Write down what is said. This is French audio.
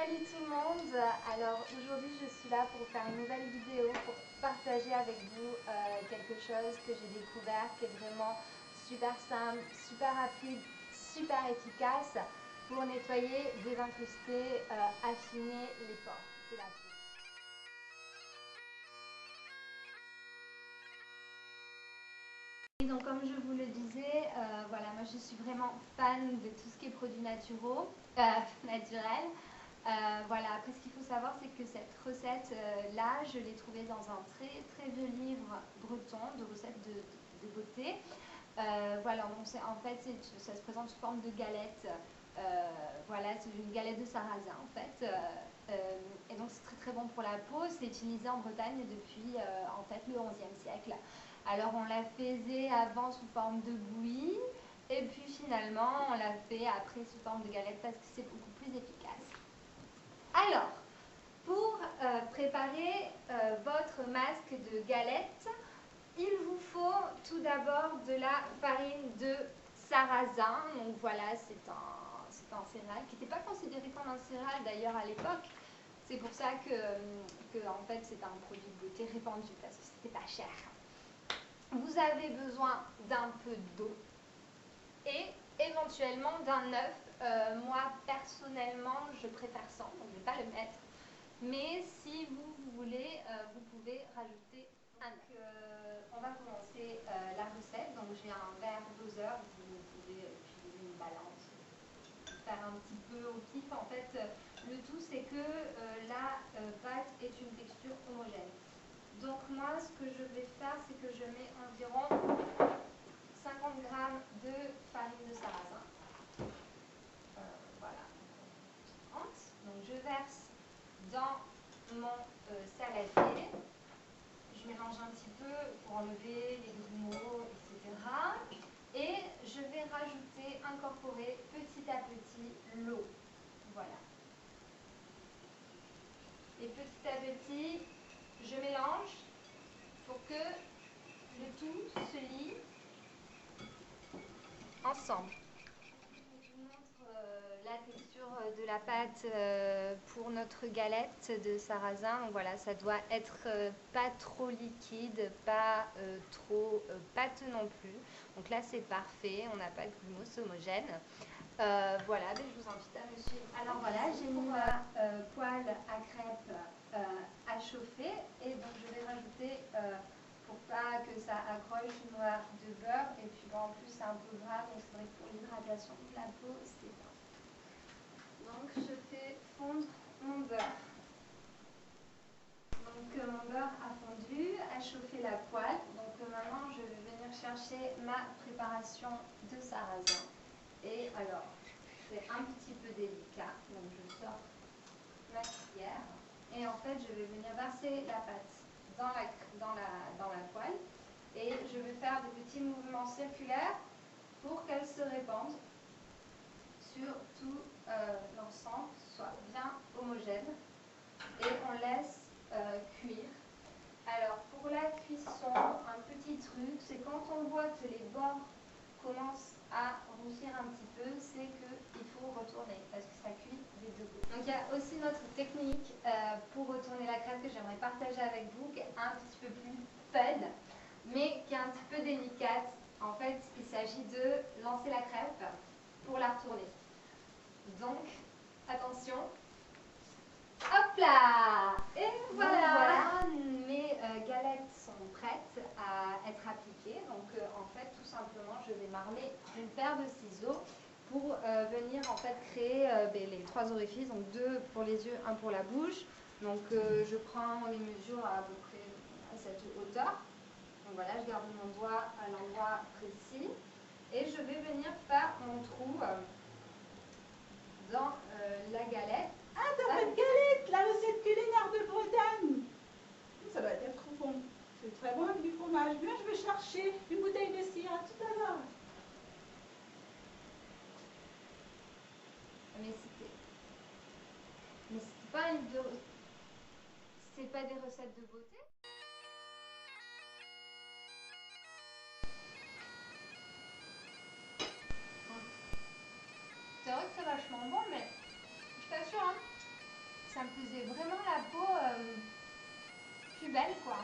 Salut tout le monde. Alors aujourd'hui je suis là pour faire une nouvelle vidéo pour partager avec vous quelque chose que j'ai découvert qui est vraiment super simple, super rapide, super efficace pour nettoyer, désincruster, affiner les pores de la peau. Et donc comme je vous le disais, voilà, moi je suis vraiment fan de tout ce qui est produits naturels. Voilà, après ce qu'il faut savoir c'est que cette recette là, je l'ai trouvée dans un très vieux livre breton de recettes de beauté. Voilà, donc en fait ça se présente sous forme de galette. Voilà, c'est une galette de sarrasin en fait. Et donc c'est très bon pour la peau. C'est utilisé en Bretagne depuis en fait le 11e siècle. Alors on la faisait avant sous forme de bouillie et puis finalement on l'a fait après sous forme de galette parce que c'est beaucoup plus efficace. Alors, pour préparer votre masque de galette, il vous faut tout d'abord de la farine de sarrasin. Donc voilà, c'est un céréal qui n'était pas considéré comme un céréal d'ailleurs à l'époque. C'est pour ça que en fait c'est un produit de beauté répandu parce que c'était pas cher. Vous avez besoin d'un peu d'eau et éventuellement d'un œuf. Moi personnellement je préfère sans, donc je ne vais pas le mettre. Mais si vous voulez, vous pouvez rajouter un œuf. On va commencer la recette. Donc j'ai un verre doseur, vous pouvez utiliser une balance, faire un petit peu au pif. En fait, le tout c'est que la pâte est une texture homogène. Donc moi, ce que je vais faire, c'est que je mets environ 50 g de farine de sarrasin. Voilà. Donc je verse dans mon saladier. Je mélange un petit peu pour enlever les grumeaux, etc. Et je vais rajouter, incorporer petit à petit l'eau. Voilà. Et petit à petit, je mélange pour que le tout se lie ensemble. Je vous montre la texture de la pâte pour notre galette de sarrasin. Donc voilà, ça doit être pas trop liquide, pas trop pâteux non plus. Donc là c'est parfait, on n'a pas de mousse homogène. Voilà, ben, je vous invite à me suivre. Alors voilà, j'ai mis ma poêle à crêpes à chauffer et donc je vais rajouter pour pas que ça accroche une noix de beurre. Et puis bon, en plus c'est un peu gras, donc c'est vrai que pour l'hydratation de la peau c'est bien. Donc je fais fondre mon beurre. Donc mon beurre a fondu, a chauffé la poêle. Donc maintenant je vais venir chercher ma préparation de sarrasin. Et alors c'est un petit peu délicat, donc je sors ma cuillère et en fait je vais venir verser la pâte dans la poêle et je vais faire des petits mouvements circulaires pour qu'elle se répande sur tout l'ensemble, soit bien homogène, et on laisse cuire. Alors pour la cuisson, un petit truc, c'est quand on voit que les bords commencent à rougir un petit peu, c'est qu'il faut retourner parce que ça cuit des deux côtés. Donc il y a aussi notre technique pour retourner la crêpe que j'aimerais partager avec vous, qui est un petit peu plus fun, mais qui est un petit peu délicate. En fait, il s'agit de lancer la crêpe pour la retourner. Donc, attention. Hop là! Et voilà, mes galettes sont prêtes à être appliquées. Donc en fait, tout simplement, je vais m'armer d'une paire de ciseaux pour venir en fait créer les trois orifices. Donc deux pour les yeux, un pour la bouche. Donc je prends les mesures à peu près à cette hauteur. Donc voilà, je garde mon doigt à l'endroit précis. Et je vais venir faire mon trou dans la galette. Ah, t'as fait de galette, la recette culinaire de Bretagne. Ça doit être trop bon. C'est très bon avec du fromage. Viens, je vais chercher une bouteille de cire. À tout à l'heure. Mais c'est pas c'est pas des recettes de beauté. C'est vrai que c'est vachement bon, mais je t'assure, hein, ça me faisait vraiment la peau plus belle, quoi.